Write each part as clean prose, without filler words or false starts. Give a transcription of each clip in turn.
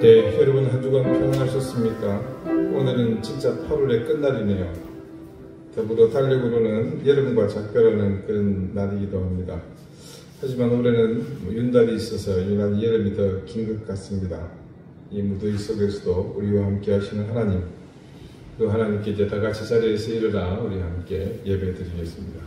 네, 여러분 한 주간 평안하셨습니까? 오늘은 진짜 8월의 끝날이네요. 더불어 달력으로는 여름과 작별하는 그런 날이기도 합니다. 하지만 올해는 윤달이 있어서 유난히 여름이 더 긴 것 같습니다. 이 무더위 속에서도 우리와 함께 하시는 하나님, 그 하나님께 이제 다 같이 자리에서 일어나 우리 함께 예배 드리겠습니다.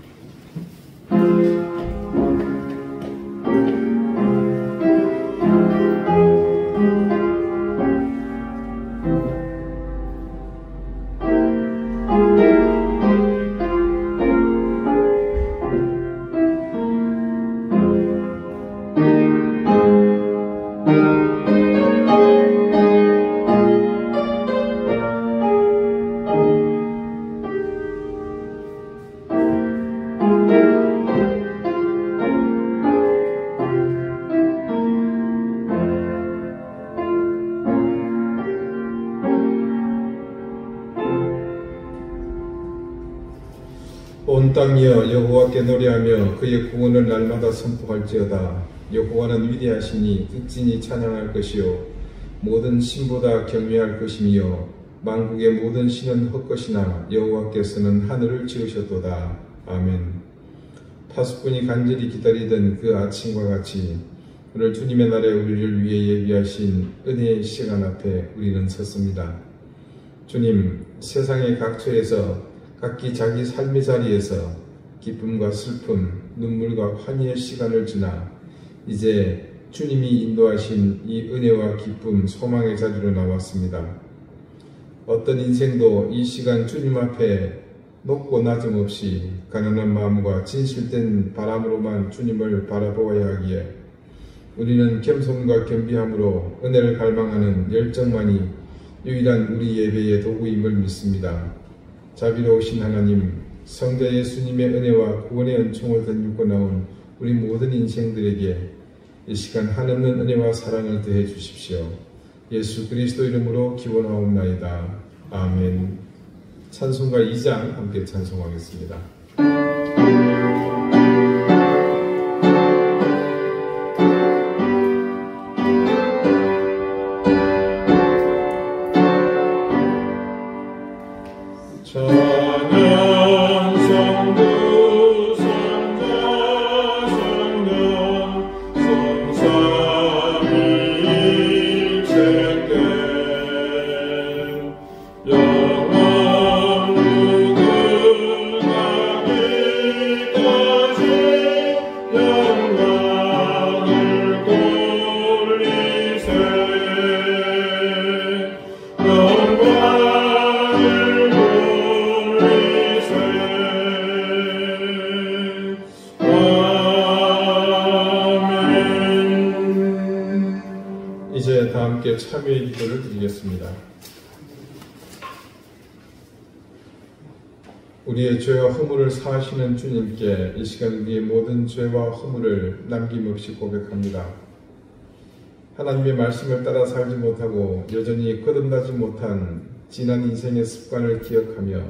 온 땅이여 여호와께 노래하며 그의 구원을 날마다 선포할지어다. 여호와는 위대하시니 극진히 찬양할 것이요 모든 신보다 경외할 것이며 만국의 모든 신은 헛것이나 여호와께서는 하늘을 지으셨도다. 아멘. 파수꾼이 간절히 기다리던 그 아침과 같이 오늘 주님의 날에 우리를 위해 예비하신 은혜의 시간 앞에 우리는 섰습니다. 주님, 세상의 각처에서 각기 자기 삶의 자리에서 기쁨과 슬픔, 눈물과 환희의 시간을 지나 이제 주님이 인도하신 이 은혜와 기쁨, 소망의 자리로 나왔습니다. 어떤 인생도 이 시간 주님 앞에 높고 낮음 없이 가난한 마음과 진실된 바람으로만 주님을 바라보아야 하기에 우리는 겸손과 겸비함으로 은혜를 갈망하는 열정만이 유일한 우리 예배의 도구임을 믿습니다. 자비로우신 하나님, 성자 예수님의 은혜와 구원의 은총을 덧입고 나온 우리 모든 인생들에게 이 시간 한없는 은혜와 사랑을 더해 주십시오. 예수 그리스도 이름으로 기원하옵나이다. 아멘. 찬송가 2장 함께 찬송하겠습니다. 이제 다 함께 참여의 기도를 드리겠습니다. 우리의 죄와 허물을 사하시는 주님께 이 시간 우리의 모든 죄와 허물을 남김없이 고백합니다. 하나님의 말씀을 따라 살지 못하고 여전히 거듭나지 못한 지난 인생의 습관을 기억하며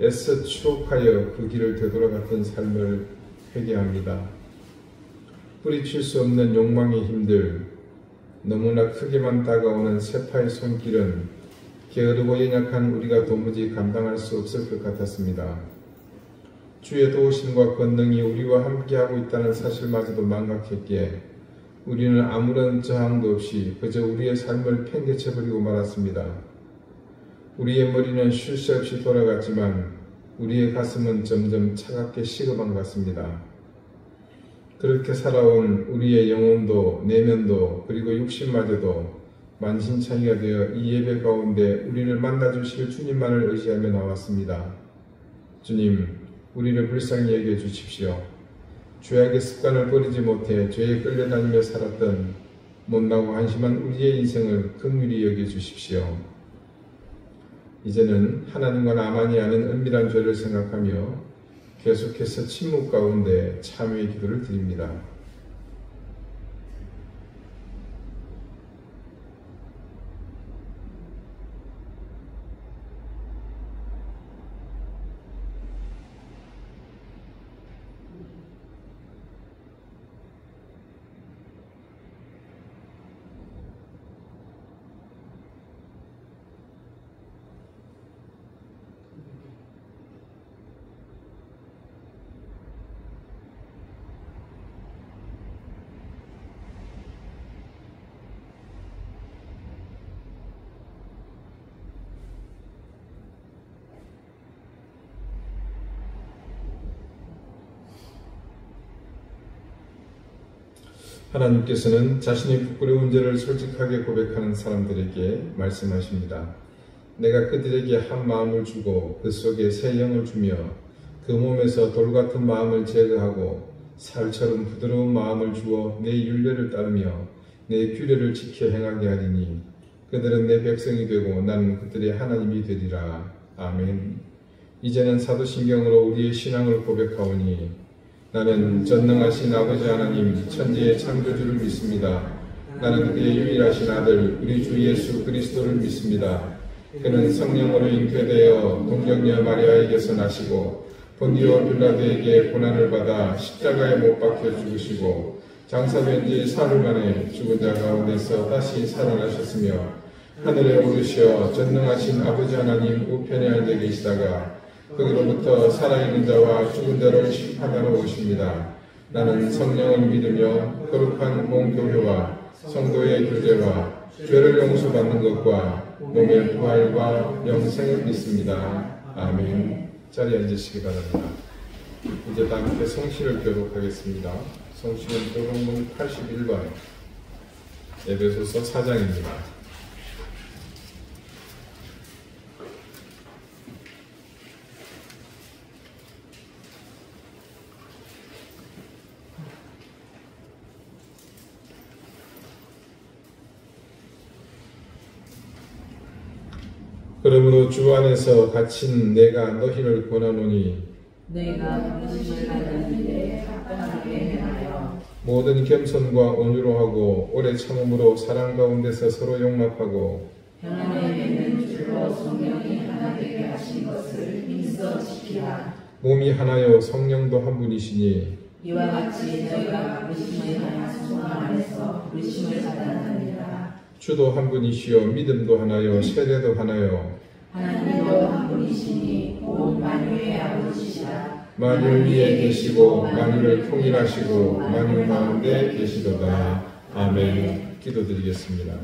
애써 추억하여 그 길을 되돌아갔던 삶을 회개합니다. 뿌리칠 수 없는 욕망의 힘들, 너무나 크게만 다가오는 세파의 손길은 게으르고 연약한 우리가 도무지 감당할 수 없을 것 같았습니다. 주의 도우심과 권능이 우리와 함께하고 있다는 사실마저도 망각했기에 우리는 아무런 저항도 없이 그저 우리의 삶을 팽개쳐버리고 말았습니다. 우리의 머리는 쉴 새 없이 돌아갔지만 우리의 가슴은 점점 차갑게 식어만 갔습니다. 그렇게 살아온 우리의 영혼도 내면도 그리고 육신마저도 만신창이가 되어 이 예배 가운데 우리를 만나주실 주님만을 의지하며 나왔습니다. 주님, 우리를 불쌍히 여겨 주십시오. 죄악의 습관을 버리지 못해 죄에 끌려다니며 살았던 못나고 한심한 우리의 인생을 긍휼히 여겨 주십시오. 이제는 하나님과 나만이 아는 은밀한 죄를 생각하며 계속해서 침묵 가운데 참여의 기도를 드립니다. 하나님께서는 자신의 부끄러운 죄를 솔직하게 고백하는 사람들에게 말씀하십니다. 내가 그들에게 한 마음을 주고 그 속에 새 영을 주며 그 몸에서 돌같은 마음을 제거하고 살처럼 부드러운 마음을 주어 내 율례를 따르며 내 규례를 지켜 행하게 하리니 그들은 내 백성이 되고 나는 그들의 하나님이 되리라. 아멘. 이제는 사도신경으로 우리의 신앙을 고백하오니 나는 전능하신 아버지 하나님 천지의 창조주를 믿습니다. 나는 그의 유일하신 아들 우리 주 예수 그리스도를 믿습니다. 그는 성령으로 잉태되어 동정녀 마리아에게서 나시고 본디오 빌라도에게 고난을 받아 십자가에 못 박혀 죽으시고 장사된 지 사흘 만에 죽은 자 가운데서 다시 살아나셨으며 하늘에 오르시어 전능하신 아버지 하나님 우편에 앉아 계시다가 거기로부터 살아있는 자와 죽은 자를 심판하러 오십니다. 나는 성령을 믿으며 거룩한 공교회와 성도의 교제와 죄를 용서받는 것과 몸의 부활과 영생을 믿습니다. 아멘. 자리에 앉으시기 바랍니다. 이제 다 함께 성시를 교독하겠습니다. 성시는 교독문 81번 에베소서 4장입니다. 그러므로 주 안에서 갇힌 내가 너희를 권하노니 내가 부르심을 받았는데 합당하게 행하여 모든 겸손과 온유로 하고 오래 참음으로 사랑 가운데서 서로 용납하고 평안에 맺는 줄로 성령이 하나 되게 하신 것을 힘써 지키라. 몸이 하나요 성령도 한 분이시니 이와 같이 너희가 부르심에 대한 소망 안에서 부르심을 받았느니라. 주도 한 분이시요 믿음도 하나요 세례도 하나요 하나님도 한 분이시니 온 만유의 아버지시라. 만유 위에 계시고 만유를 통일하시고 만유 가운데 계시도다. 아멘. 기도드리겠습니다.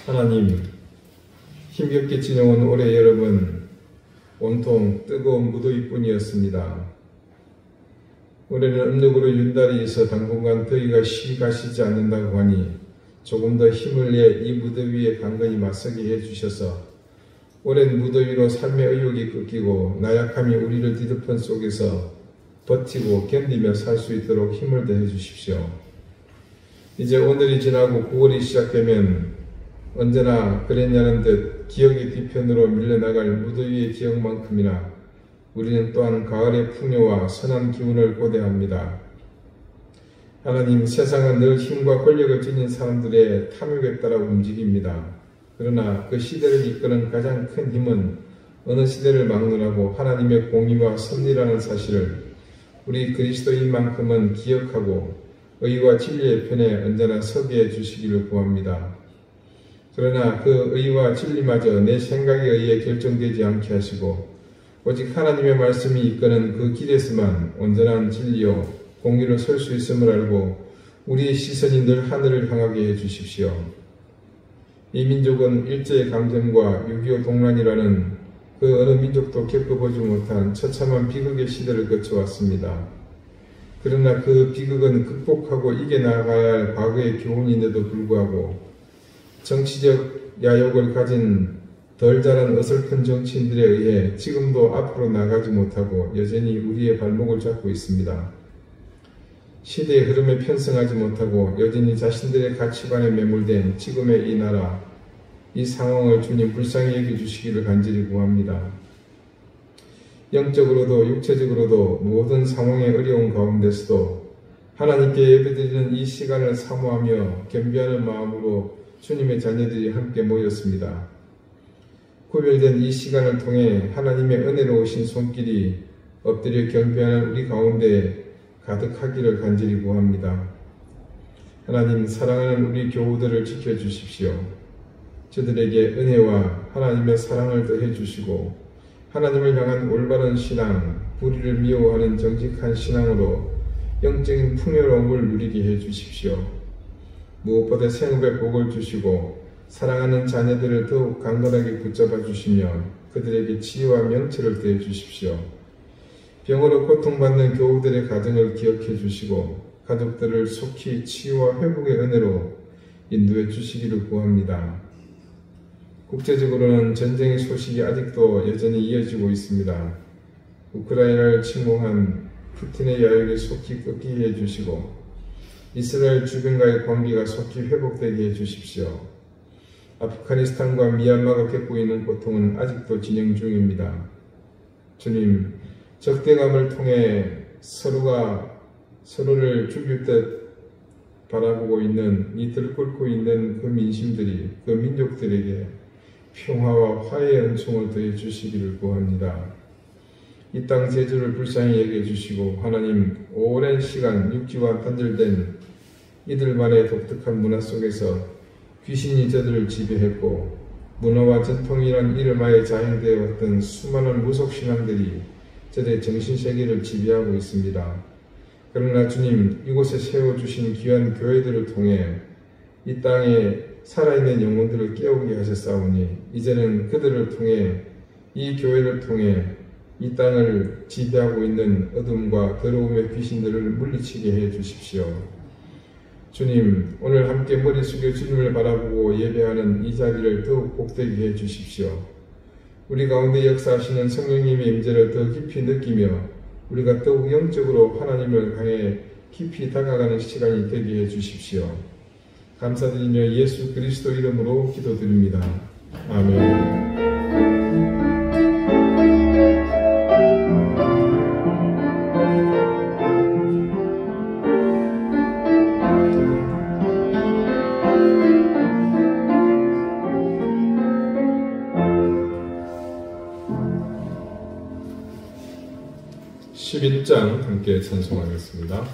하나님, 힘겹게 지내온 올해 여름은 온통 뜨거운 무더위뿐이었습니다. 올해는 음력으로 윤달이 있어 당분간 더위가 쉬 가시지 않는다고 하니 조금 더 힘을 내 이 무더위에 강건히 맞서게 해주셔서 오랜 무더위로 삶의 의욕이 꺾이고 나약함이 우리를 뒤덮은 속에서 버티고 견디며 살 수 있도록 힘을 더해 주십시오. 이제 오늘이 지나고 9월이 시작되면 언제나 그랬냐는 듯 기억의 뒤편으로 밀려나갈 무더위의 기억만큼이나 우리는 또한 가을의 풍요와 선한 기운을 고대합니다. 하나님, 세상은 늘 힘과 권력을 지닌 사람들의 탐욕에 따라 움직입니다. 그러나 그 시대를 이끄는 가장 큰 힘은 어느 시대를 막론하고 하나님의 공의와 섭리라는 사실을 우리 그리스도인만큼은 기억하고 의와 진리의 편에 언제나 서게 해주시기를 구합니다. 그러나 그 의와 진리마저 내 생각에 의해 결정되지 않게 하시고 오직 하나님의 말씀이 이끄는 그 길에서만 온전한 진리요 공의로 설 수 있음을 알고 우리의 시선이 늘 하늘을 향하게 해주십시오. 이 민족은 일제의 강점과 6.25 동란이라는 그 어느 민족도 겪어보지 못한 처참한 비극의 시대를 거쳐왔습니다. 그러나 그 비극은 극복하고 이겨나가야 할 과거의 교훈인데도 불구하고 정치적 야욕을 가진 덜 자란 어설픈 정치인들에 의해 지금도 앞으로 나가지 못하고 여전히 우리의 발목을 잡고 있습니다. 시대의 흐름에 편승하지 못하고 여전히 자신들의 가치관에 매몰된 지금의 이 나라, 이 상황을 주님 불쌍히 여겨주시기를 간절히 구합니다. 영적으로도 육체적으로도 모든 상황의 어려운 가운데서도 하나님께 예배드리는 이 시간을 사모하며 겸비하는 마음으로 주님의 자녀들이 함께 모였습니다. 구별된 이 시간을 통해 하나님의 은혜로우신 손길이 엎드려 겸비하는 우리 가운데 가득하기를 간절히 구합니다. 하나님, 사랑하는 우리 교우들을 지켜주십시오. 저들에게 은혜와 하나님의 사랑을 더해 주시고 하나님을 향한 올바른 신앙, 불의를 미워하는 정직한 신앙으로 영적인 풍요로움을 누리게 해 주십시오. 무엇보다 생업에 복을 주시고 사랑하는 자녀들을 더욱 강건하게 붙잡아 주시며 그들에게 지혜와 명철을 더해 주십시오. 병으로 고통받는 교우들의 가정을 기억해 주시고 가족들을 속히 치유와 회복의 은혜로 인도해 주시기를 구합니다. 국제적으로는 전쟁의 소식이 아직도 여전히 이어지고 있습니다. 우크라이나를 침공한 푸틴의 야욕이 속히 꺾이게 해주시고 이스라엘 주변과의 관계가 속히 회복되게 해주십시오. 아프가니스탄과 미얀마가 겪고 있는 고통은 아직도 진행 중입니다. 주님, 적대감을 통해 서로가 서로를 죽일 듯 바라보고 있는 이 들끓고 있는 그 민심들이, 그 민족들에게 평화와 화해의 은총을 더해 주시기를 구합니다. 이 땅 제주를 불쌍히 여겨 주시고 하나님, 오랜 시간 육지와 단절된 이들만의 독특한 문화 속에서 귀신이 저들을 지배했고 문화와 전통이란 이름하에 자행되어 왔던 수많은 무속신앙들이 저들의 정신세계를 지배하고 있습니다. 그러나 주님, 이곳에 세워주신 귀한 교회들을 통해 이 땅에 살아있는 영혼들을 깨우게 하셨사오니 이제는 그들을 통해, 이 교회를 통해 이 땅을 지배하고 있는 어둠과 더러움의 귀신들을 물리치게 해 주십시오. 주님, 오늘 함께 머리 숙여 주님을 바라보고 예배하는 이 자리를 더욱 복되게 해 주십시오. 우리 가운데 역사하시는 성령님의 임재를 더 깊이 느끼며 우리가 더욱 영적으로 하나님을 향해 깊이 다가가는 시간이 되게 해 주십시오. 감사드리며 예수 그리스도 이름으로 기도드립니다. 아멘. (11장) 함께 찬송하겠습니다.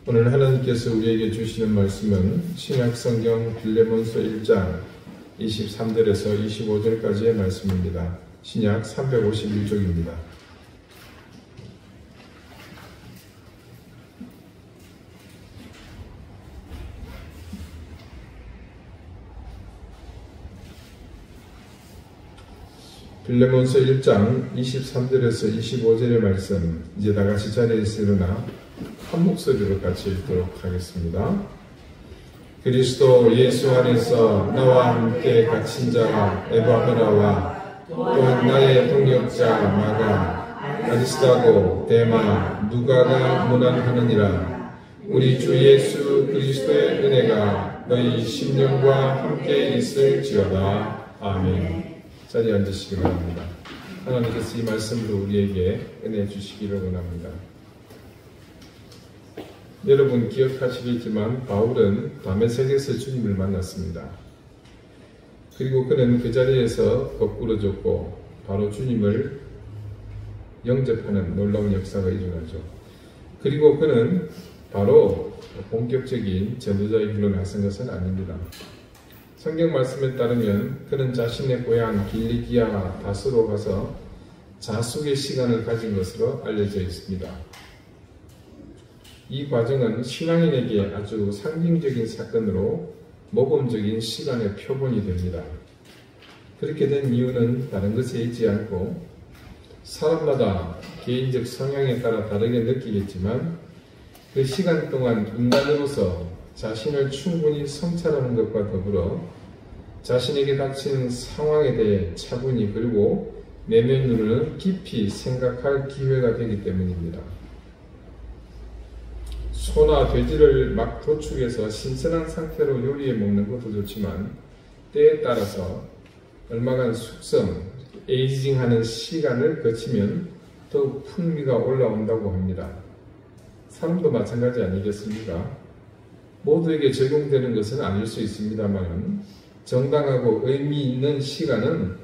오늘 하나님께서 우리에게 주시는 말씀은 신약성경 빌레몬서 1장 23절에서 25절까지의 말씀입니다. 신약 351쪽입니다. 빌레몬서 1장 23절에서 25절의 말씀, 이제 다같이 자리에서 일어나 한 목소리로 같이 읽도록 하겠습니다. 그리스도 예수 안에서 나와 함께 갇힌 자가 에바브라와 또 나의 동역자 마가 아리스타고, 데마, 누가가 문안하느니라. 우리 주 예수 그리스도의 은혜가 너희 심령과 함께 있을지어다. 아멘. 자리에 앉으시기 바랍니다. 하나님께서 이 말씀으로 우리에게 은혜 주시기를 원합니다. 여러분 기억하시겠지만 바울은 다메섹에서 주님을 만났습니다. 그리고 그는 그 자리에서 거꾸러졌고 바로 주님을 영접하는 놀라운 역사가 일어나죠. 그리고 그는 바로 본격적인 전도자의 길로 나선 것은 아닙니다. 성경 말씀에 따르면 그는 자신의 고향 길리기아 다스로 가서 자숙의 시간을 가진 것으로 알려져 있습니다. 이 과정은 신앙인에게 아주 상징적인 사건으로 모범적인 시간의 표본이 됩니다. 그렇게 된 이유는 다른 것에 있지 않고 사람마다 개인적 성향에 따라 다르게 느끼겠지만 그 시간 동안 인간으로서 자신을 충분히 성찰하는 것과 더불어 자신에게 닥치는 상황에 대해 차분히 그리고 내면으로는 깊이 생각할 기회가 되기 때문입니다. 소나 돼지를 막 도축해서 신선한 상태로 요리해 먹는 것도 좋지만 때에 따라서 얼마간 숙성, 에이징하는 시간을 거치면 더욱 풍미가 올라온다고 합니다. 사람도 마찬가지 아니겠습니까? 모두에게 적용되는 것은 아닐 수 있습니다만 정당하고 의미 있는 시간은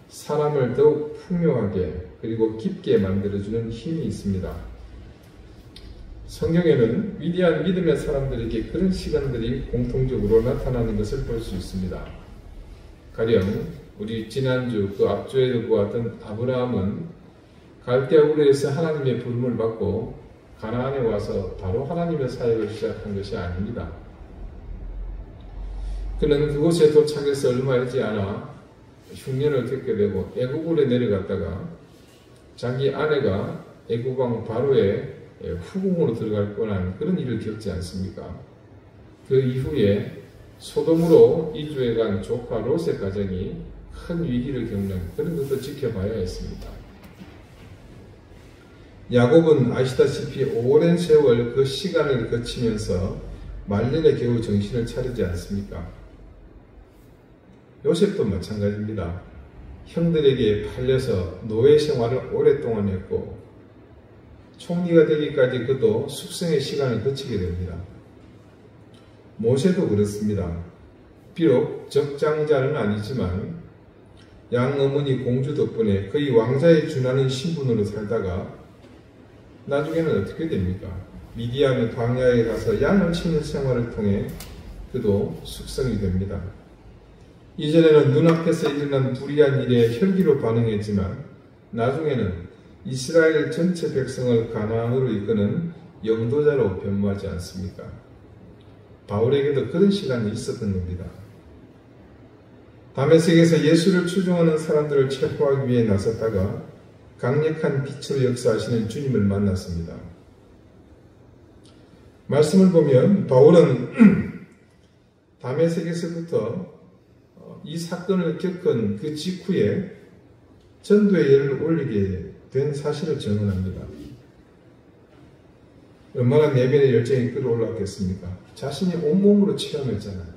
사람을 더욱 풍요하게 그리고 깊게 만들어주는 힘이 있습니다. 성경에는 위대한 믿음의 사람들에게 그런 시간들이 공통적으로 나타나는 것을 볼 수 있습니다. 가령 우리 지난주 그 앞주에도 보았던 아브라함은 갈대아 우르에서 하나님의 부름을 받고 가나안에 와서 바로 하나님의 사역을 시작한 것이 아닙니다. 그는 그곳에 도착해서 얼마 있지 않아 흉년을 겪게 되고 애국으로 내려갔다가 자기 아내가 애국왕 바로의 후궁으로 들어갈 뻔한 그런 일을 겪지 않습니까? 그 이후에 소돔으로 이주해 간 조카 롯의 가정이 큰 위기를 겪는 그런 것도 지켜봐야 했습니다. 야곱은 아시다시피 오랜 세월 그 시간을 거치면서 말년에 겨우 정신을 차리지 않습니까? 요셉도 마찬가지입니다. 형들에게 팔려서 노예 생활을 오랫동안 했고 총리가 되기까지 그도 숙성의 시간을 거치게 됩니다. 모세도 그렇습니다. 비록 적장자는 아니지만 양어머니 공주 덕분에 거의 왕자에 준하는 신분으로 살다가 나중에는 어떻게 됩니까? 미디안 광야에 가서 양을 치는 생활을 통해 그도 숙성이 됩니다. 이전에는 눈앞에서 일어난 불의한 일에 혈기로 반응했지만 나중에는 이스라엘 전체 백성을 가나안으로 이끄는 영도자로 변모하지 않습니까? 바울에게도 그런 시간이 있었던 겁니다. 다메섹에서 예수를 추종하는 사람들을 체포하기 위해 나섰다가 강력한 빛으로 역사하시는 주님을 만났습니다. 말씀을 보면 바울은 다메섹에서부터 이 사건을 겪은 그 직후에 전도의 열을 올리게 된 사실을 증언합니다. 얼마나 내면의 열정이 끌어올랐겠습니까? 자신이 온몸으로 체험했잖아요.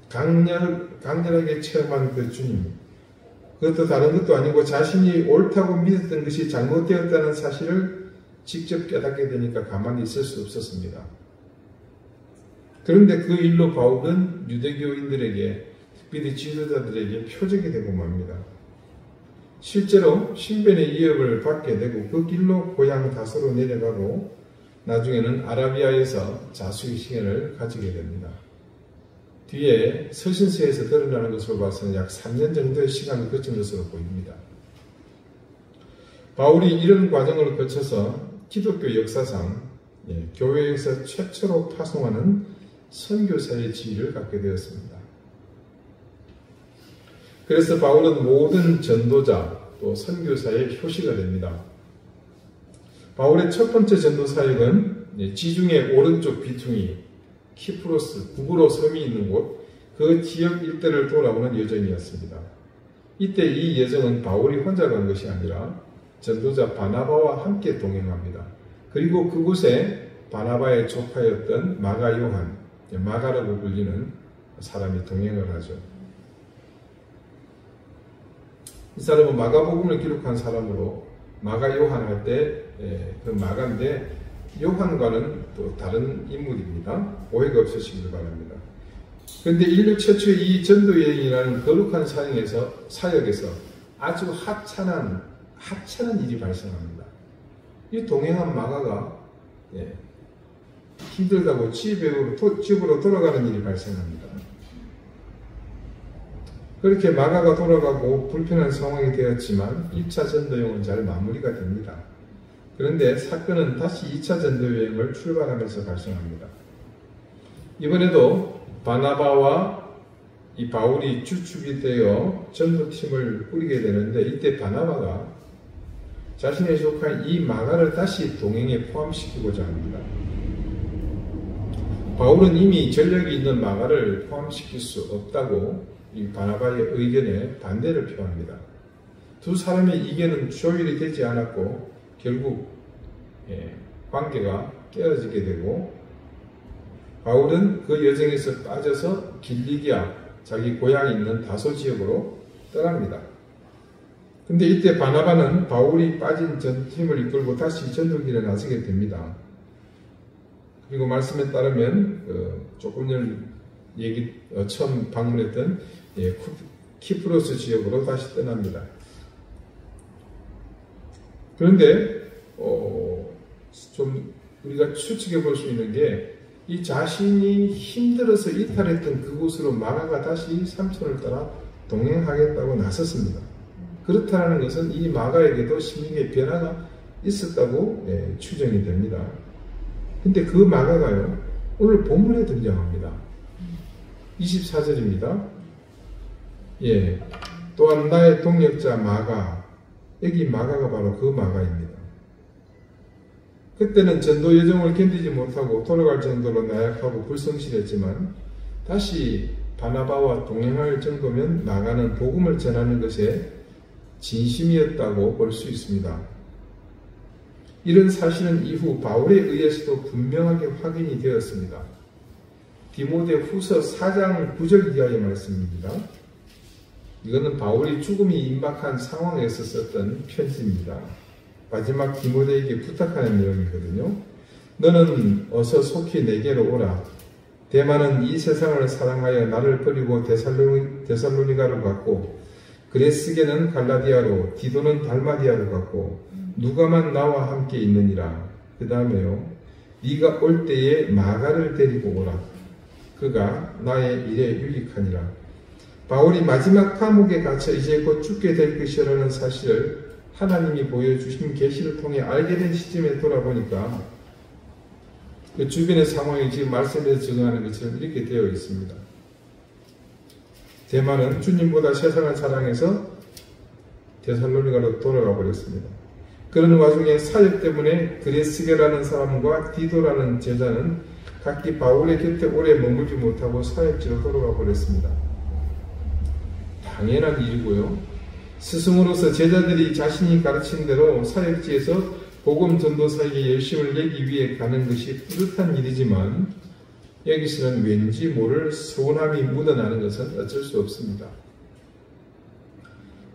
강렬하게 체험한 그 주님. 그것도 다른 것도 아니고 자신이 옳다고 믿었던 것이 잘못되었다는 사실을 직접 깨닫게 되니까 가만히 있을 수 없었습니다. 그런데 그 일로 바울은 유대교인들에게 특별히 지도자들에게 표적이 되고 맙니다. 실제로 신변의 위협을 받게 되고 그 길로 고향 다소로 내려가고 나중에는 아라비아에서 자수의 시간을 가지게 됩니다. 뒤에 서신서에서 드러나는 것으로 봐서는 약 3년 정도의 시간을 거친 것으로 보입니다. 바울이 이런 과정을 거쳐서 기독교 역사상 교회에서 최초로 파송하는 선교사의 지위를 갖게 되었습니다. 그래서 바울은 모든 전도자 또 선교사의 표시가 됩니다. 바울의 첫 번째 전도 사역은 지중해 오른쪽 비퉁이 키프로스 구브로 섬이 있는 곳 그 지역 일대를 돌아오는 여정이었습니다. 이때 이 여정은 바울이 혼자 간 것이 아니라 전도자 바나바와 함께 동행합니다. 그리고 그곳에 바나바의 조카였던 마가 요한, 마가라고 불리는 사람이 동행을 하죠. 이 사람은 마가복음을 기록한 사람으로 마가 요한 할 때 그 마가인데 요한과는 또 다른 인물입니다. 오해가 없으시길 바랍니다. 그런데 인류 최초의 이 전도여행이라는 거룩한 사역에서 아주 하찮은 일이 발생합니다. 이 동행한 마가가 힘들다고 집으로 돌아가는 일이 발생합니다. 그렇게 마가가 돌아가고 불편한 상황이 되었지만 1차 전도여행은 잘 마무리가 됩니다. 그런데 사건은 다시 2차 전도여행을 출발하면서 발생합니다. 이번에도 바나바와 이 바울이 주축이 되어 전도팀을 꾸리게 되는데 이때 바나바가 자신의 조카인 이 마가를 다시 동행에 포함시키고자 합니다. 바울은 이미 전력이 있는 마가를 포함시킬 수 없다고 이 바나바의 의견에 반대를 표합니다. 두 사람의 의견은 조율이 되지 않았고 결국 관계가 깨어지게 되고 바울은 그 여정에서 빠져서 길리기아, 자기 고향이 있는 다소 지역으로 떠납니다. 근데 이때 바나바는 바울이 빠진 전팀을 이끌고 다시 전도길에 나서게 됩니다. 그리고 말씀에 따르면 조금 전 처음 방문했던 키프로스 지역으로 다시 떠납니다. 그런데 좀 우리가 추측해 볼 수 있는 게 이 자신이 힘들어서 이탈했던 그곳으로 마가가 다시 삼촌을 따라 동행하겠다고 나섰습니다. 그렇다는 것은 이 마가에게도 심리의 변화가 있었다고 추정이 됩니다. 근데 그 마가가요, 오늘 본문에 등장합니다. 24절입니다. 또한 나의 동역자 마가, 여기 마가가 바로 그 마가입니다. 그때는 전도 여정을 견디지 못하고 돌아갈 정도로 나약하고 불성실했지만 다시 바나바와 동행할 정도면 마가는 복음을 전하는 것에 진심이었다고 볼 수 있습니다. 이런 사실은 이후 바울에 의해서도 분명하게 확인이 되었습니다. 디모데 후서 4장 9절 이하의 말씀입니다. 이거는 바울이 죽음이 임박한 상황에서 썼던 편지입니다. 마지막 디모데에게 부탁하는 내용이거든요. 너는 어서 속히 내게로 오라. 데마는 이 세상을 사랑하여 나를 버리고 데살로니가로 갔고 그레스게는 갈라디아로 디도는 달마디아로 갔고 누가만 나와 함께 있느니라. 그 다음에요. 네가 올 때에 마가를 데리고 오라. 그가 나의 일에 유익하니라. 바울이 마지막 감옥에 갇혀 이제 곧 죽게 될 것이라는 사실을 하나님이 보여주신 계시를 통해 알게 된 시점에 돌아보니까 그 주변의 상황이 지금 말씀에서 적응하는 것처럼 이렇게 되어 있습니다. 데마는 주님보다 세상을 사랑해서 데살로니가로 돌아가 버렸습니다. 그런 와중에 사역 때문에 그레스게라는 사람과 디도라는 제자는 각기 바울의 곁에 오래 머물지 못하고 사역지로 돌아가 버렸습니다. 당연한 일이고요. 스승으로서 제자들이 자신이 가르친 대로 사역지에서 복음 전도사에게 열심을 내기 위해 가는 것이 뿌듯한 일이지만 여기서는 왠지 모를 서운함이 묻어나는 것은 어쩔 수 없습니다.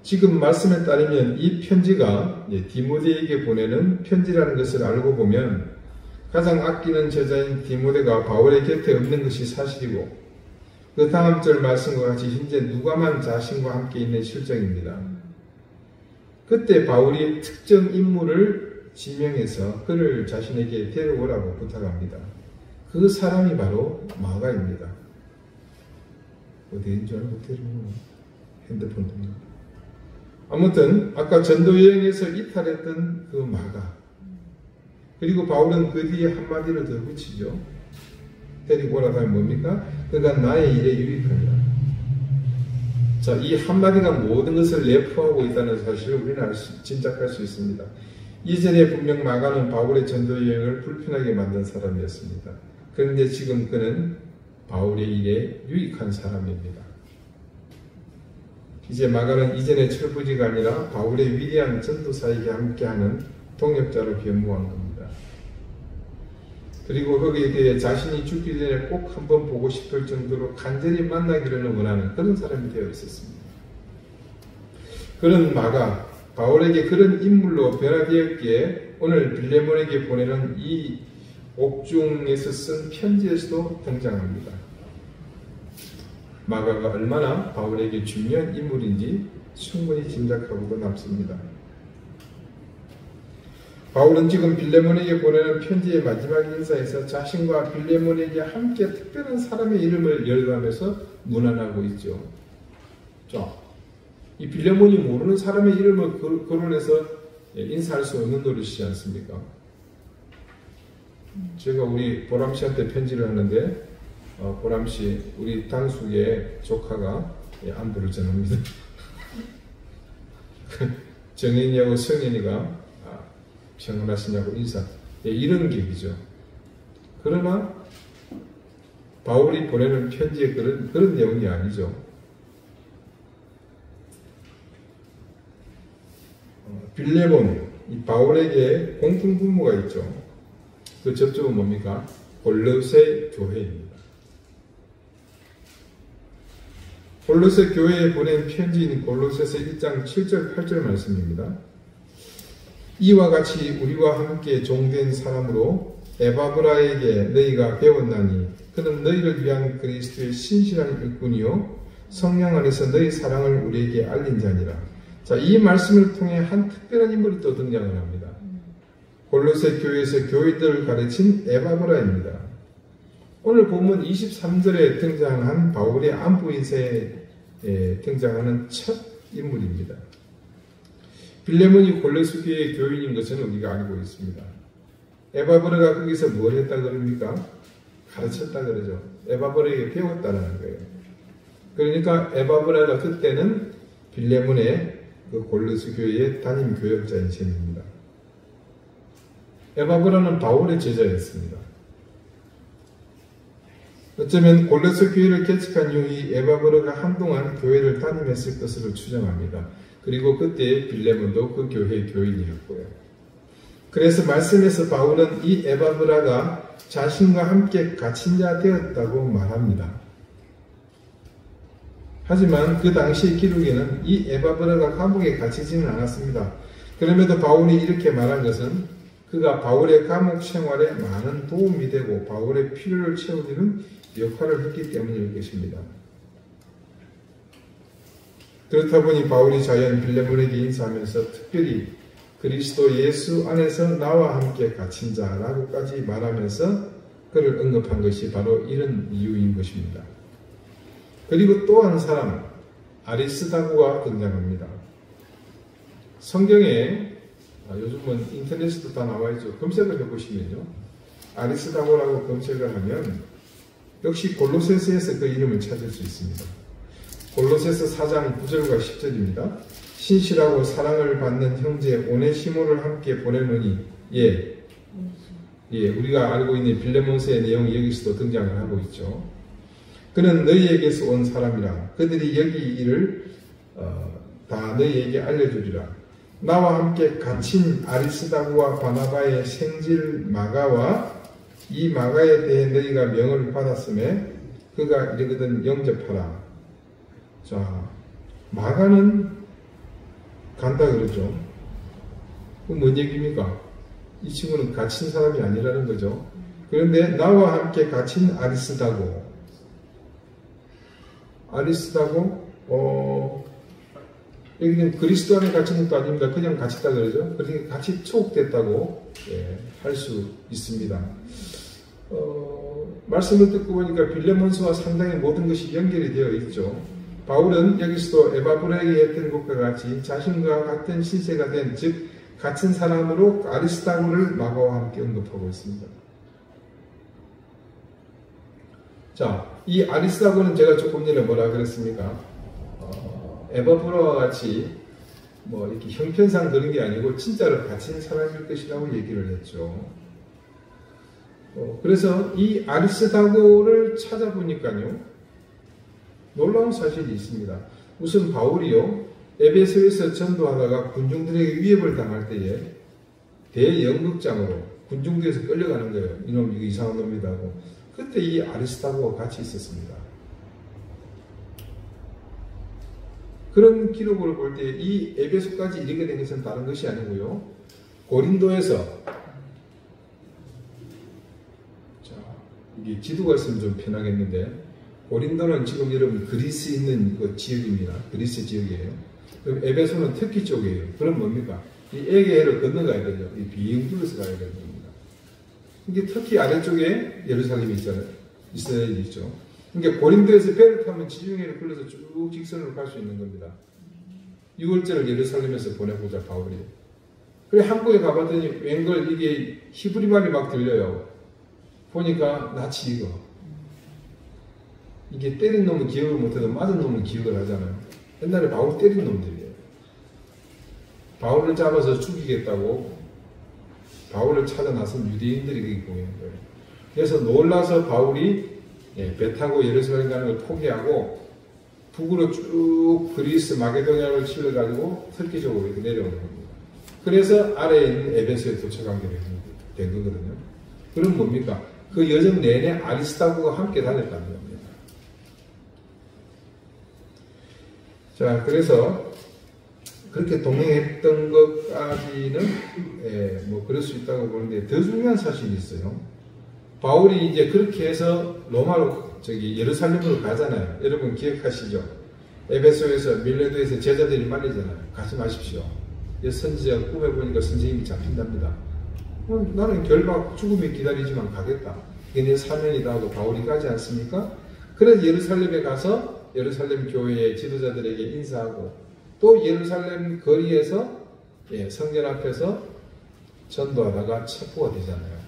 지금 말씀에 따르면 이 편지가 디모데에게 보내는 편지라는 것을 알고 보면 가장 아끼는 제자인 디모데가 바울의 곁에 없는 것이 사실이고 그 다음 절 말씀과 같이 현재 누가만 자신과 함께 있는 실정입니다. 그때 바울이 특정 인물을 지명해서 그를 자신에게 데려오라고 부탁합니다. 그 사람이 바로 마가입니다. 어디인 줄 알고 데려오는 핸드폰 듭니다. 아무튼 아까 전도여행에서 이탈했던 그 마가, 그리고 바울은 그 뒤에 한마디를 더 붙이죠. 데리고 오라고 하면 뭡니까? 그가 나의 일에 유익하니라. 자, 이 한마디가 모든 것을 내포하고 있다는 사실을 우리는 짐작할 수 있습니다. 이전에 분명 마가는 바울의 전도여행을 불편하게 만든 사람이었습니다. 그런데 지금 그는 바울의 일에 유익한 사람입니다. 이제 마가는 이전의 철부지가 아니라 바울의 위대한 전도사에게 함께하는 동역자로 변모한 겁니다. 그리고 거기에 대해 자신이 죽기 전에 꼭 한번 보고 싶을 정도로 간절히 만나기를 원하는 그런 사람이 되어 있었습니다. 그런 마가 바울에게 그런 인물로 변화되었기에 오늘 빌레몬에게 보내는 이 옥중에서 쓴 편지에서도 등장합니다. 마가가 얼마나 바울에게 중요한 인물인지 충분히 짐작하고도 남습니다. 바울은 지금 빌레몬에게 보내는 편지의 마지막 인사에서 자신과 빌레몬에게 함께 특별한 사람의 이름을 열거하면서 문안하고 있죠. 자, 이 빌레몬이 모르는 사람의 이름을 거론해서 인사할 수 없는 노릇이지 않습니까? 제가 우리 보람씨한테 편지를 하는데 보람씨, 우리 당숙의 조카가 안부를 전합니다. 정인이하고 성인이가 평안하시냐고 인사. 이런 얘기죠. 그러나 바울이 보내는 편지에 그런 내용이 아니죠. 빌레몬, 이 바울에게 공통분모가 있죠. 그 접점은 뭡니까? 골로새 교회입니다. 골로새 교회에 보낸 편지인 골로새서 1장 7절 8절 말씀입니다. 이와 같이 우리와 함께 종된 사람으로 에바브라에게 너희가 배웠나니 그는 너희를 위한 그리스도의 신실한 일꾼이요 성령 안에서 너희 사랑을 우리에게 알린 자니라. 자, 이 말씀을 통해 한 특별한 인물이 또 등장을 합니다. 골로새 교회에서 교회들을 가르친 에바브라입니다. 오늘 본문 23절에 등장한 바울의 안부 인사에 등장하는 첫 인물입니다. 빌레몬이 골로새 교회의 교인인 것은 우리가 알고 있습니다. 에바브라가 거기서 뭘 했다 그럽니까? 가르쳤다 그러죠. 에바브라에게 배웠다는 거예요. 그러니까 에바브라가 그때는 빌레몬의 그 골로새 교회의 담임 교역자인 셈입니다. 에바브라는 바울의 제자였습니다. 어쩌면 골로새 교회를 개척한 이후 에바브라가 한동안 교회를 담임했을 것으로 추정합니다. 그리고 그때 빌레몬도 그 교회의 교인이었고요. 그래서 말씀에서 바울은 이 에바브라가 자신과 함께 갇힌 자 되었다고 말합니다. 하지만 그 당시 기록에는 이 에바브라가 감옥에 갇히지는 않았습니다. 그럼에도 바울이 이렇게 말한 것은 그가 바울의 감옥 생활에 많은 도움이 되고 바울의 필요를 채우는 역할을 했기 때문일 것입니다. 그렇다 보니 바울이 자연 빌레몬에게 인사하면서 특별히 그리스도 예수 안에서 나와 함께 갇힌 자라고까지 말하면서 그를 언급한 것이 바로 이런 이유인 것입니다. 그리고 또 한 사람 아리스다고가 등장합니다. 성경에 요즘은 인터넷에도 다 나와있죠. 검색을 해보시면요. 아리스다고라고 검색을 하면 역시 골로새서에서 그 이름을 찾을 수 있습니다. 골로새서 4장 9절과 10절입니다. 신실하고 사랑을 받는 형제 오네시모를 함께 보내노니 우리가 알고 있는 빌레몬서의 내용이 여기서도 등장을 하고 있죠. 그는 너희에게서 온 사람이라 그들이 여기 일을 다 너희에게 알려주리라. 나와 함께 갇힌 아리스다고와 바나바의 생질 마가와 이 마가에 대해 너희가 명을 받았음에 그가 이르거든 영접하라. 자, 마가는 간다 그러죠. 그 뭔 얘기입니까? 이 친구는 갇힌 사람이 아니라는 거죠. 그런데 나와 함께 갇힌 아리스다고 여기는 그리스도 안에 갇힌 것도 아닙니다. 그냥 갇혔다 그러죠. 그러니까 같이 투옥됐다고 할 수 있습니다. 말씀을 듣고 보니까 빌레몬서와 상당히 모든 것이 연결이 되어 있죠. 바울은 여기서도 에바브라에게 했던 것과 같이 자신과 같은 신세가 된, 즉 같은 사람으로 아리스다고를 마가와 함께 언급하고 있습니다. 자, 이 아리스다고는 제가 조금 전에 뭐라 그랬습니까? 에바브라와 같이 뭐 이렇게 형편상 그런 게 아니고 진짜로 갇힌 사람일 것이라고 얘기를 했죠. 그래서 이 아리스다고를 찾아보니까요, 놀라운 사실이 있습니다. 우선 바울이요, 에베소에서 전도하다가 군중들에게 위협을 당할 때에 대연극장으로 군중들에서 끌려가는 거예요. 이놈 이거 이상한 놈이다 하고. 그때 이 아리스타고가 같이 있었습니다. 그런 기록을 볼 때 이 에베소까지 이르게 된 것은 다른 것이 아니고요, 고린도에서, 자, 이게 지도가 있으면 좀 편하겠는데, 고린도는 지금 여러분 그리스 있는 그 지역입니다. 그리스 지역이에요. 그럼 에베소는 터키 쪽이에요. 그럼 뭡니까? 이 에게해를 건너가야 되죠. 이 비행 둘러서 가야 되는 겁니다. 이게 터키 아래쪽에 예루살렘이 있잖아요. 이스라엘이 있죠. 그러니까 고린도에서 배를 타면 지중해를 걸려서 쭉 직선으로 갈 수 있는 겁니다. 6월절을 예루살렘에서 보내보자 바울이. 그래 한국에 가봤더니 웬걸 이게 히브리 말이 막 들려요. 보니까 나치 이거. 이게 때린 놈은 기억을 못해도 맞은 놈은 기억을 하잖아요. 옛날에 바울 때린 놈들이에요. 바울을 잡아서 죽이겠다고 바울을 찾아 나선 유대인들이 거기 보이는 거예요. 그래서 놀라서 바울이 배 타고 예루살렘 가는 걸 포기하고 북으로 쭉 그리스 마게도냐를 찔러가지고 터키 쪽으로 이렇게 내려오는 겁니다. 그래서 아래에 있는 에베소에 도착하게 된 거거든요. 그럼 뭡니까? 그 여정 내내 아리스타고가 함께 다녔다는 겁니다. 자, 그래서 그렇게 동행했던 것까지는 뭐 그럴 수 있다고 보는데, 더 중요한 사실이 있어요. 바울이 이제 그렇게 해서 로마로 예루살렘으로 가잖아요. 여러분 기억하시죠? 에베소에서 밀레도에서 제자들이 말리잖아요. 가지 마십시오. 선지자 꿈에 보니까 선생님이 잡힌답니다. 나는 결박 죽음이 기다리지만 가겠다. 이게 내 사명이다 하고 바울이 가지 않습니까? 그래서 예루살렘에 가서 예루살렘 교회의 지도자들에게 인사하고, 또 예루살렘 거리에서 성전 앞에서 전도하다가 체포가 되잖아요.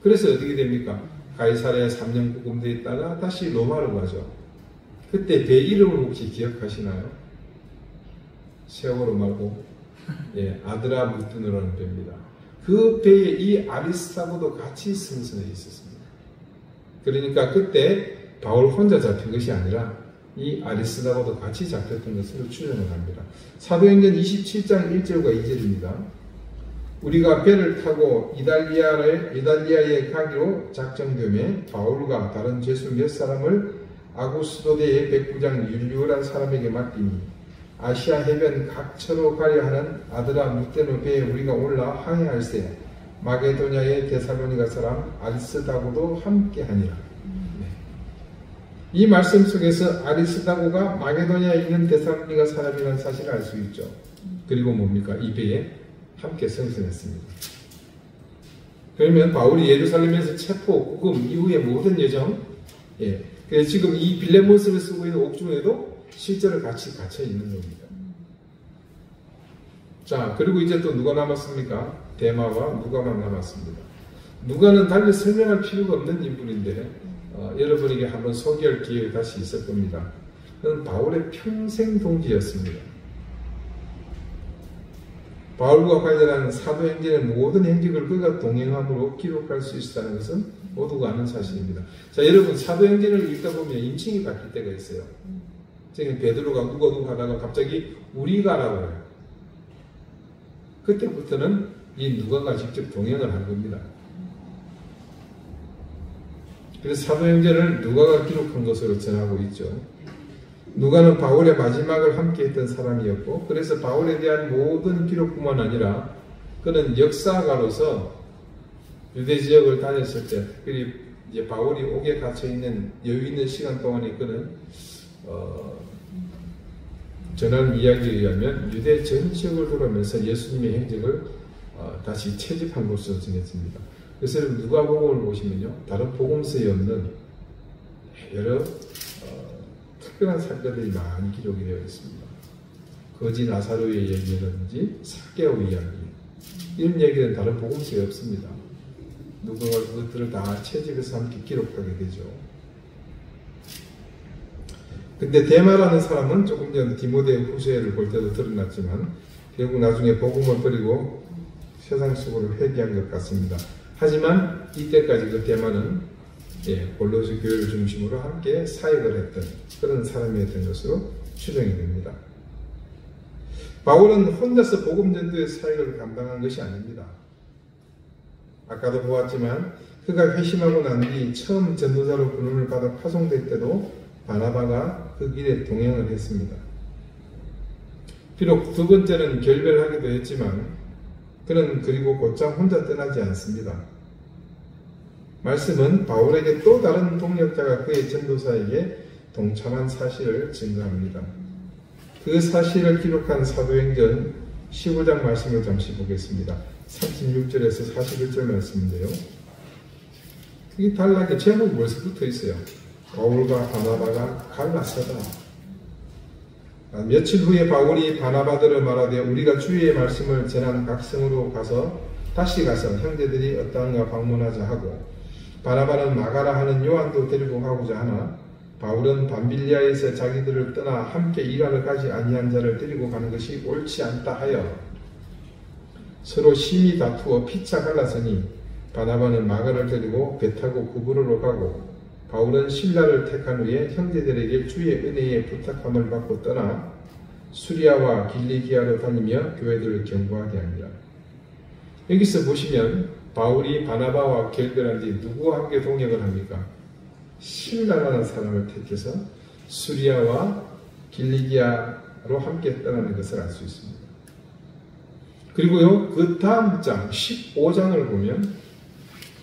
그래서 어떻게 됩니까? 가이사랴에 3년 구금되어 있다가 다시 로마로 가죠. 그때 배 이름을 혹시 기억하시나요? 세월호 말고 아드라무트노라는 배입니다. 그 배에 이 아리스타고도 같이 승선해 있었습니다. 그러니까 그때 바울 혼자 잡힌 것이 아니라 이 아리스타고도 같이 잡혔던 것으로 추정을 합니다. 사도행전 27장 1절과 2절입니다. 우리가 배를 타고 이달리아에 가기로 작정되매 바울과 다른 죄수 몇 사람을 아구스도대의 백부장 율리오란 사람에게 맡기니 아시아 해변 각처로 가려 하는 아드라무테노 배에 우리가 올라 항해할세 마게도냐의 데살로니가 사람 아리스다고도 함께하니라. 이 말씀 속에서 아리스다고가 마게도냐에 있는 데살로니가 사람이라는 사실을 알 수 있죠. 그리고 뭡니까? 이 배에 함께 승선했습니다. 그러면 바울이 예루살렘에서 체포, 구금 이후의 모든 여정, 그래서 지금 이 빌레몬스를 쓰고 있는 옥중에도 실제로 같이 갇혀 있는 겁니다. 자, 그리고 이제 또 누가 남았습니까? 데마와 누가만 남았습니다. 누가는 달리 설명할 필요가 없는 인물인데 여러분에게 한번 소개할 기회가 다시 있을 겁니다. 그는 바울의 평생 동지였습니다. 바울과 관련한 사도행전의 모든 행적을 그가 동행함으로 기록할 수 있었다는 것은 모두가 아는 사실입니다. 자, 여러분 사도행전을 읽다 보면 인칭이 바뀔 때가 있어요. 지금 베드로가 누가 하다가 갑자기 우리가라고 해요. 그때부터는 이 누가가 직접 동행을 한 겁니다. 그래서 사도행전을 누가가 기록한 것으로 전하고 있죠. 누가는 바울의 마지막을 함께 했던 사람이었고, 그래서 바울에 대한 모든 기록뿐만 아니라 그는 역사가로서 유대 지역을 다녔을 때, 특별히 이제 바울이 옥에 갇혀있는 여유 있는 시간 동안에 그는 전한 이야기에 의하면 유대 전 지역을 돌아오면서 예수님의 행적을 다시 채집한 것으로 전해집니다. 그래서 누가복음을 보시면요, 다른 복음서에 없는 여러 특별한 사건들이 많이 기록이 되어 있습니다. 거지 나사로의 얘기라든지 삭개오 이야기, 이런 얘기는 다른 복음서에 없습니다. 누가가 그것들을 다 채집해서 함께 기록하게 되죠. 근데 데마라는 사람은 조금 전 디모데 후서를 볼 때도 드러났지만 결국 나중에 복음을 버리고 세상 속으로 회귀한 것 같습니다. 하지만 이때까지 그 데마는 골로새 교회를 중심으로 함께 사역을 했던 그런 사람이었던 것으로 추정이 됩니다. 바울은 혼자서 복음 전도의 사역을 감당한 것이 아닙니다. 아까도 보았지만 그가 회심하고 난 뒤 처음 전도자로 부름을 받아 파송될 때도 바나바가 그 길에 동행을 했습니다. 비록 두 번째는 결별하기도 했지만 그는 그리고 곧장 혼자 떠나지 않습니다. 말씀은 바울에게 또 다른 동력자가 그의 전도사에게 동참한 사실을 증거합니다. 그 사실을 기록한 사도행전 15장 말씀을 잠시 보겠습니다. 36절에서 41절 말씀인데요. 이 단락에 제목이 벌써 붙어 있어요. 바울과 바나바가 갈라서다. 며칠 후에 바울이 바나바들을 말하되 우리가 주의 말씀을 전한 각 성으로 다시 가서 형제들이 어떠한가 방문하자 하고, 바나바는 마가라 하는 요한도 데리고 가고자 하나 바울은 밤빌리아에서 자기들을 떠나 함께 일하러 가지 아니한 자를 데리고 가는 것이 옳지 않다 하여 서로 심히 다투어 피차 갈라서니 바나바는 마가를 데리고 배 타고 구브로로 가고, 바울은 신라를 택한 후에 형제들에게 주의 은혜에 부탁함을 받고 떠나 수리아와 길리기아로 다니며 교회들을 경고하게 합니다. 여기서 보시면 바울이 바나바와 결별한 뒤 누구와 함께 동역을 합니까? 신라라는 사람을 택해서 수리아와 길리기아로 함께 떠나는 것을 알 수 있습니다. 그리고요, 그 다음 장 15장을 보면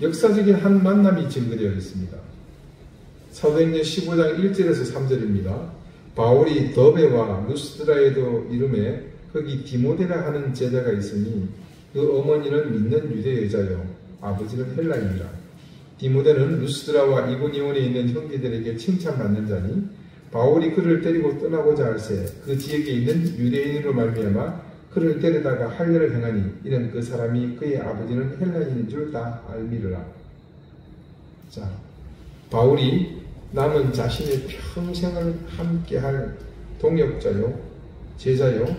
역사적인 한 만남이 증거되어 있습니다. 사도행전 15장 1절에서 3절입니다. 바울이 더베와 루스드라에도 이름에 거기 디모데라 하는 제자가 있으니 그 어머니는 믿는 유대 여자요 아버지는 헬라인이라. 디모데는 루스드라와 이고니온에 있는 형제들에게 칭찬받는 자니 바울이 그를 데리고 떠나고자 할새 그 지역에 있는 유대인으로 말미암아 그를 데려다가 할례를 행하니 이는 그 사람이 그의 아버지는 헬라인인 줄 다 알미르라. 자, 바울이 남은 자신의 평생을 함께할 동역자요, 제자요,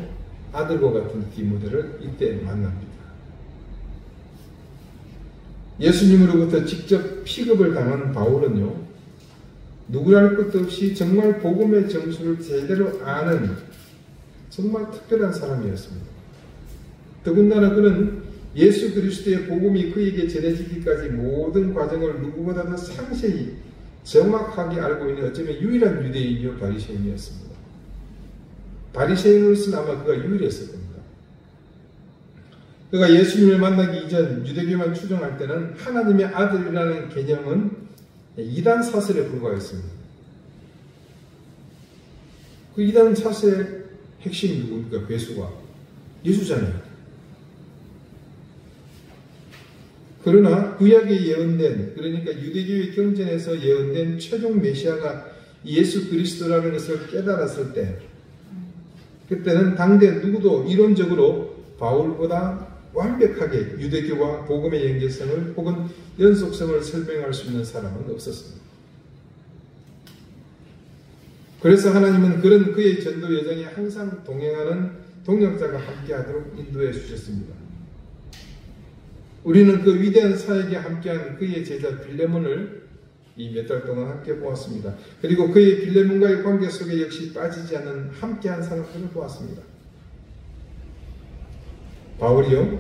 아들과 같은 디모데를 이때 만납니다. 예수님으로부터 직접 픽업을 당한 바울은요, 누구랄 것도 없이 정말 복음의 정수를 제대로 아는 정말 특별한 사람이었습니다. 더군다나 그는 예수 그리스도의 복음이 그에게 전해지기까지 모든 과정을 누구보다도 상세히 정확하게 알고 있는 어쩌면 유일한 유대인이요 바리새인이었습니다. 바리새인으로서는 아마 그가 유일했을 겁니다. 그가 예수님을 만나기 이전 유대교만 추정할 때는 하나님의 아들이라는 개념은 이단 사설에 불과했습니다. 그 이단 사설의 핵심이 누굽니까? 괴수가 예수잖아요. 그러나 구약에 예언된, 그러니까 유대교의 경전에서 예언된 최종 메시아가 예수 그리스도라는 것을 깨달았을 때, 그때는 당대 누구도 이론적으로 바울보다 완벽하게 유대교와 복음의 연계성을 혹은 연속성을 설명할 수 있는 사람은 없었습니다. 그래서 하나님은 그런 그의 전도 여정에 항상 동행하는 동역자가 함께하도록 인도해 주셨습니다. 우리는 그 위대한 사역에 함께한 그의 제자 빌레몬을 이 몇 달 동안 함께 보았습니다. 그리고 그의 빌레몬과의 관계 속에 역시 빠지지 않는 함께한 사람들을 보았습니다. 바울이요,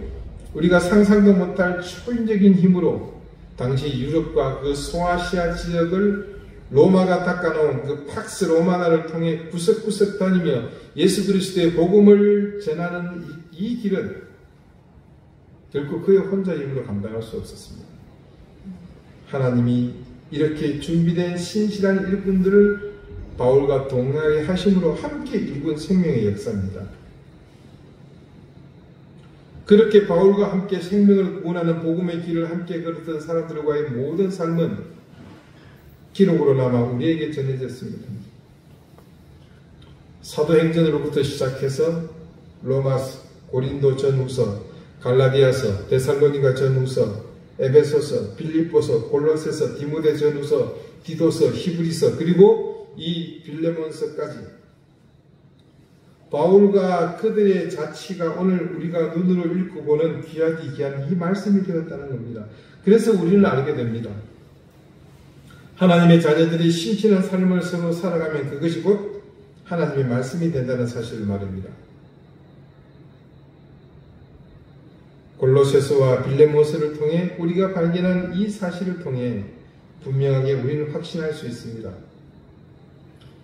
우리가 상상도 못할 초인적인 힘으로 당시 유럽과 그 소아시아 지역을 로마가 닦아놓은 그 팍스 로마나를 통해 구석구석 다니며 예수 그리스도의 복음을 전하는 이 길은 결코 그의 혼자 힘으로 감당할 수 없었습니다. 하나님이 이렇게 준비된 신실한 일꾼들을 바울과 동행하게 하심으로 함께 이룬 생명의 역사입니다. 그렇게 바울과 함께 생명을 구원하는 복음의 길을 함께 걸었던 사람들과의 모든 삶은 기록으로 남아 우리에게 전해졌습니다. 사도행전으로부터 시작해서 로마서, 고린도 전후서, 갈라디아서, 데살로니가 전후서, 에베소서, 빌립보서, 골로새서, 디모데 전후서, 디도서, 히브리서, 그리고 이 빌레몬서까지 바울과 그들의 자치가 오늘 우리가 눈으로 읽고 보는 귀하디 귀한 이 말씀이 되었다는 겁니다. 그래서 우리는 알게 됩니다. 하나님의 자녀들이 심신한 삶을 서로 살아가면 그것이 곧 하나님의 말씀이 된다는 사실을 말입니다. 골로새서와 빌레몬서를 통해 우리가 발견한 이 사실을 통해 분명하게 우리는 확신할 수 있습니다.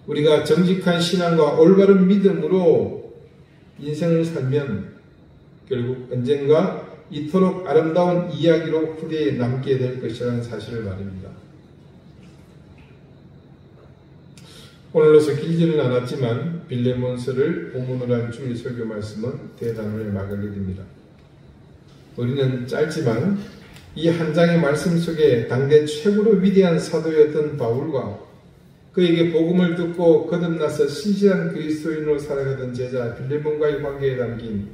우리가 정직한 신앙과 올바른 믿음으로 인생을 살면 결국 언젠가 이토록 아름다운 이야기로 후대에 남게 될 것이라는 사실을 말입니다. 오늘로서 길지는 않았지만 빌레몬서를 본문으로 한 주일 설교 말씀은 대단원을 막게 됩니다. 우리는 짧지만 이 한 장의 말씀 속에 당대 최고로 위대한 사도였던 바울과 그에게 복음을 듣고 거듭나서 신실한 그리스도인으로 살아가던 제자 빌레몬과의 관계에 담긴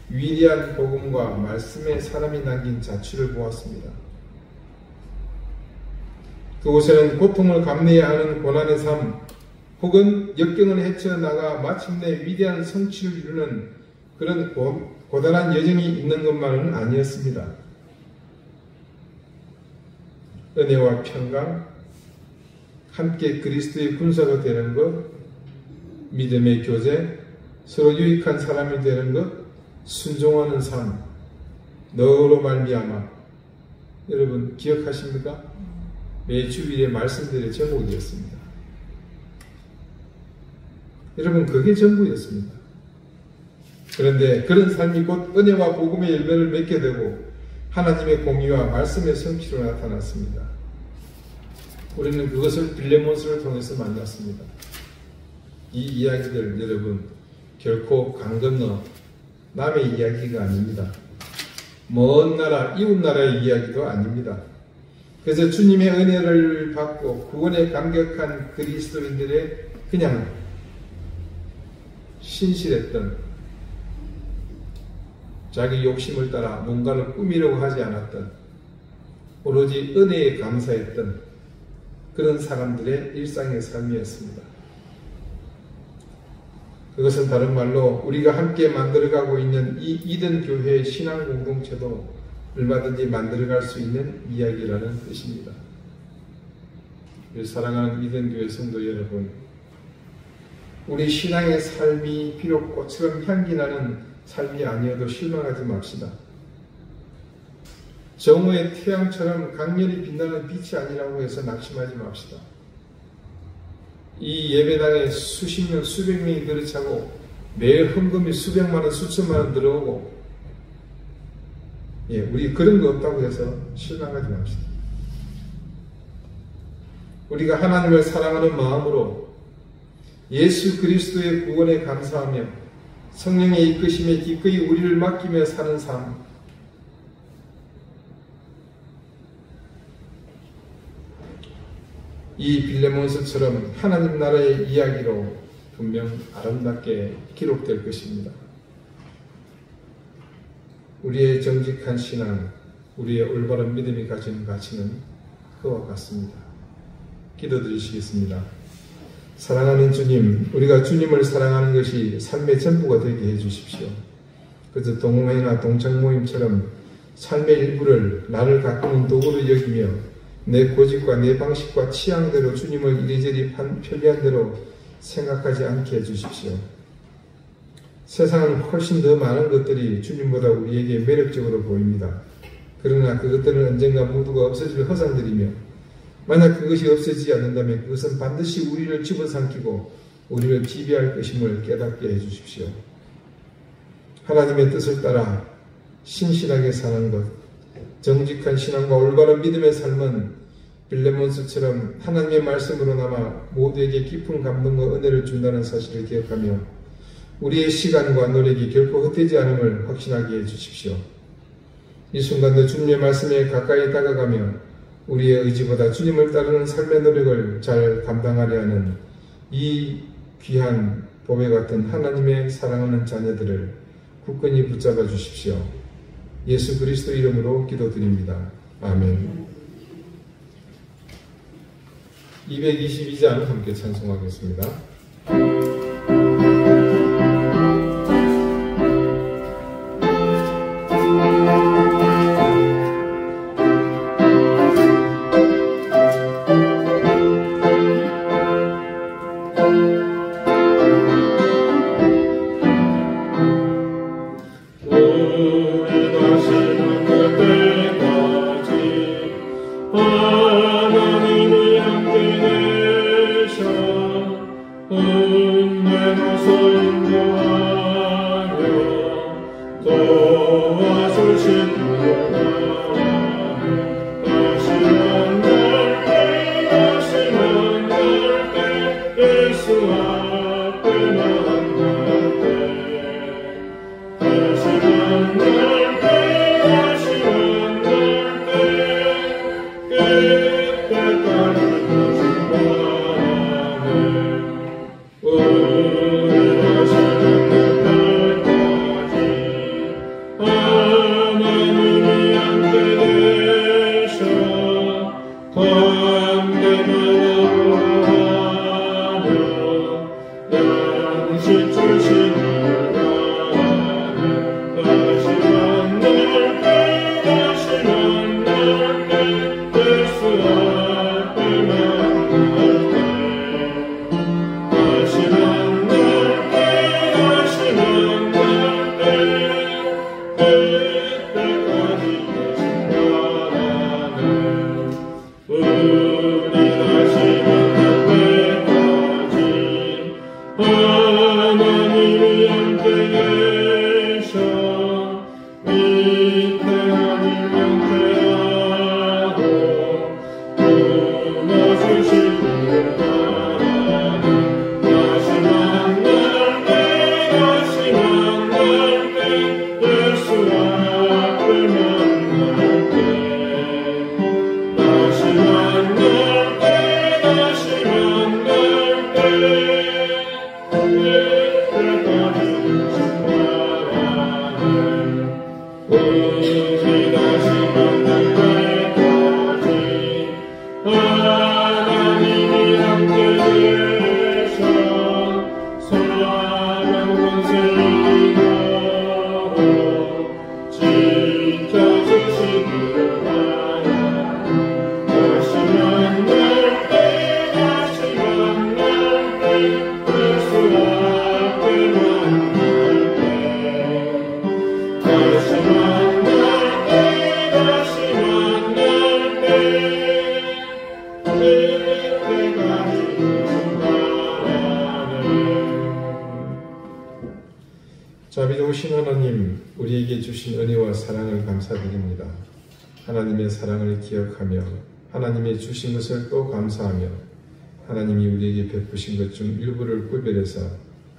위대한 복음과 말씀의 사람이 남긴 자취를 보았습니다. 그곳에는 고통을 감내해야 하는 고난의 삶 혹은 역경을 헤쳐나가 마침내 위대한 성취를 이루는 그런 고단한 여정이 있는 것만은 아니었습니다. 은혜와 평강, 함께 그리스도의 군사가 되는 것, 믿음의 교제, 서로 유익한 사람이 되는 것, 순종하는 삶, 너로 말미암아. 여러분 기억하십니까? 매 주일의 말씀들의 제목이었습니다. 여러분 그게 전부였습니다. 그런데 그런 삶이 곧 은혜와 복음의 열매를 맺게 되고 하나님의 공의와 말씀의 성취로 나타났습니다. 우리는 그것을 빌레몬서를 통해서 만났습니다. 이 이야기들 여러분 결코 강 건너 남의 이야기가 아닙니다. 먼 나라 이웃 나라의 이야기도 아닙니다. 그래서 주님의 은혜를 받고 구원에 감격한 그리스도인들의 그냥 신실했던 자기 욕심을 따라 뭔가를 꾸미려고 하지 않았던 오로지 은혜에 감사했던 그런 사람들의 일상의 삶이었습니다. 그것은 다른 말로 우리가 함께 만들어가고 있는 이 이든 교회의 신앙 공동체도 얼마든지 만들어갈 수 있는 이야기라는 뜻입니다. 사랑하는 이든 교회 성도 여러분, 우리 신앙의 삶이 비록 꽃처럼 향기나는 삶이 아니어도 실망하지 맙시다. 정오의 태양처럼 강렬히 빛나는 빛이 아니라고 해서 낙심하지 맙시다. 이 예배당에 수십 명, 수백 명이 들이차고 매일 헌금이 수백만 원, 수천만 원 들어오고 우리 그런 거 없다고 해서 실망하지 맙시다. 우리가 하나님을 사랑하는 마음으로 예수 그리스도의 구원에 감사하며 성령의 이끄심에 기꺼이 우리를 맡기며 사는 삶, 이 빌레몬서처럼 하나님 나라의 이야기로 분명 아름답게 기록될 것입니다. 우리의 정직한 신앙, 우리의 올바른 믿음이 가진 가치는 그와 같습니다. 기도드리시겠습니다. 사랑하는 주님, 우리가 주님을 사랑하는 것이 삶의 전부가 되게 해주십시오. 그래서 동호회나 동창 모임처럼 삶의 일부를 나를 가꾸는 도구로 여기며 내 고집과 내 방식과 취향대로 주님을 이리저리 편리한 대로 생각하지 않게 해주십시오. 세상은 훨씬 더 많은 것들이 주님보다 우리에게 매력적으로 보입니다. 그러나 그것들은 언젠가 모두가 없어질 허상들이며 만약 그것이 없어지지 않는다면 그것은 반드시 우리를 집어삼키고 우리를 지배할 것임을 깨닫게 해주십시오. 하나님의 뜻을 따라 신실하게 사는 것, 정직한 신앙과 올바른 믿음의 삶은 빌레몬서처럼 하나님의 말씀으로 남아 모두에게 깊은 감동과 은혜를 준다는 사실을 기억하며 우리의 시간과 노력이 결코 헛되지 않음을 확신하게 해주십시오. 이 순간도 주님의 말씀에 가까이 다가가며 우리의 의지보다 주님을 따르는 삶의 노력을 잘 감당하려 하는 이 귀한 보배 같은 하나님의 사랑하는 자녀들을 굳건히 붙잡아 주십시오. 예수 그리스도 이름으로 기도드립니다. 아멘. 222장 함께 찬송하겠습니다. 자비로우신 하나님, 우리에게 주신 은혜와 사랑을 감사드립니다. 하나님의 사랑을 기억하며 하나님의 주신 것을 또 감사하며 하나님이 우리에게 베푸신 것 중 일부를 구별해서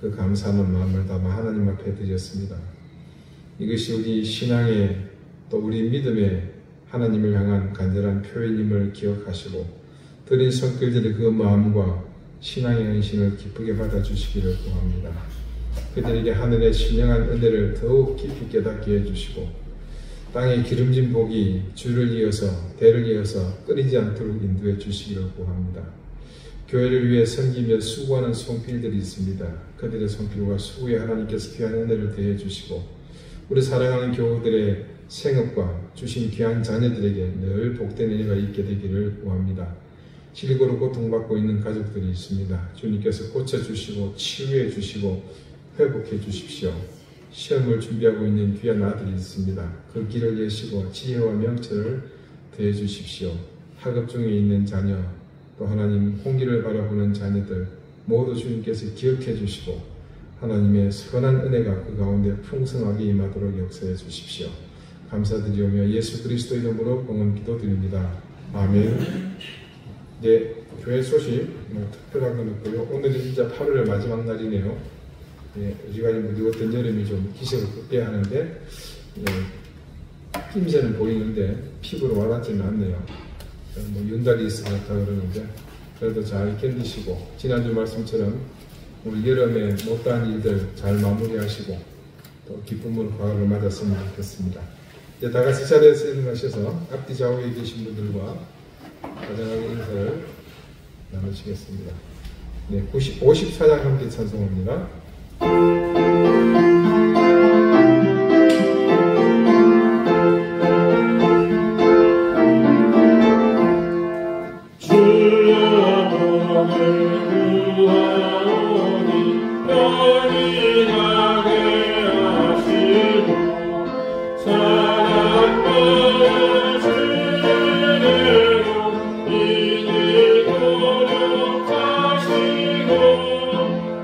그 감사하는 마음을 담아 하나님 앞에 드렸습니다. 이것이 우리 신앙의 또 우리 믿음의 하나님을 향한 간절한 표현임을 기억하시고 드린 손길들의 그 마음과 신앙의 헌신을 기쁘게 받아주시기를 구합니다. 그들에게 하늘의 신령한 은혜를 더욱 깊이 깨닫게 해주시고 땅의 기름진 복이 주를 이어서 대를 이어서 끊이지 않도록 인도해 주시기를 구합니다. 교회를 위해 섬기며 수고하는 손길들이 있습니다. 그들의 손길과 수고에 하나님께서 귀한 은혜를 더해 주시고 우리 사랑하는 교우들의 생업과 주신 귀한 자녀들에게 늘 복된 은혜가 있게 되기를 구합니다. 실고로 고통받고 있는 가족들이 있습니다. 주님께서 고쳐주시고 치유해 주시고 회복해 주십시오. 시험을 준비하고 있는 귀한 아들이 있습니다. 그 길을 여시고 지혜와 명철을 더해 주십시오. 학업 중에 있는 자녀, 또 하나님 홍기를 바라보는 자녀들 모두 주님께서 기억해 주시고 하나님의 선한 은혜가 그 가운데 풍성하게 임하도록 역사해 주십시오. 감사드리오며 예수 그리스도 이름으로 공헌 기도드립니다. 아멘. 네, 교회 소식 특별한 건 없고요. 오늘은 진짜 8월의 마지막 날이네요. 네, 우리가 무더웠던 여름이 좀 기색을 긋게 하는데 낌새는 보이는데 피부로 와닿지는 않네요. 윤달이 있을 것 같다 그러는데 그래도 잘 견디시고 지난주 말씀처럼 우리 여름에 못다한 일들 잘 마무리하시고 또 기쁨으로 가을을 맞았으면 좋겠습니다. 이제 다 같이 자리에서 일어나셔서 앞뒤 좌우에 계신 분들과 가정하게 인사를 나누시겠습니다. 네, 54장 함께 찬송합니다.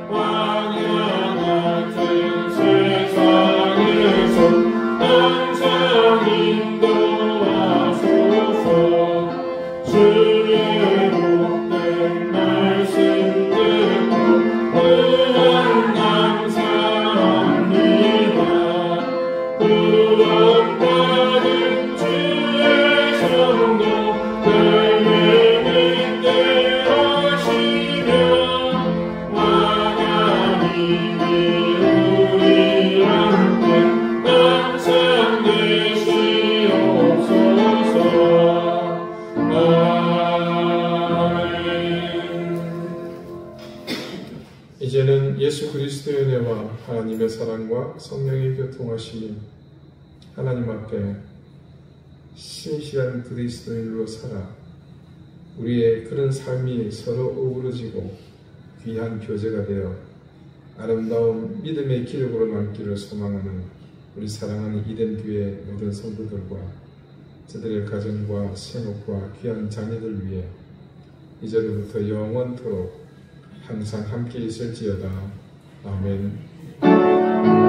왕야 이제는 예수 그리스도의 은혜와 하나님의 사랑과 성령의 교통하심이 하나님 앞에 신실한 그리스도인으로 살아 우리의 그런 삶이 서로 어우러지고 귀한 교제가 되어 아름다운 믿음의 기록으로 남기를 소망하는 우리 사랑하는 이덴교회 모든 성도들과 저들의 가정과 생업과 귀한 자녀들 위해 이제로부터 영원토록 항상 함께 있을지어다. 아멘.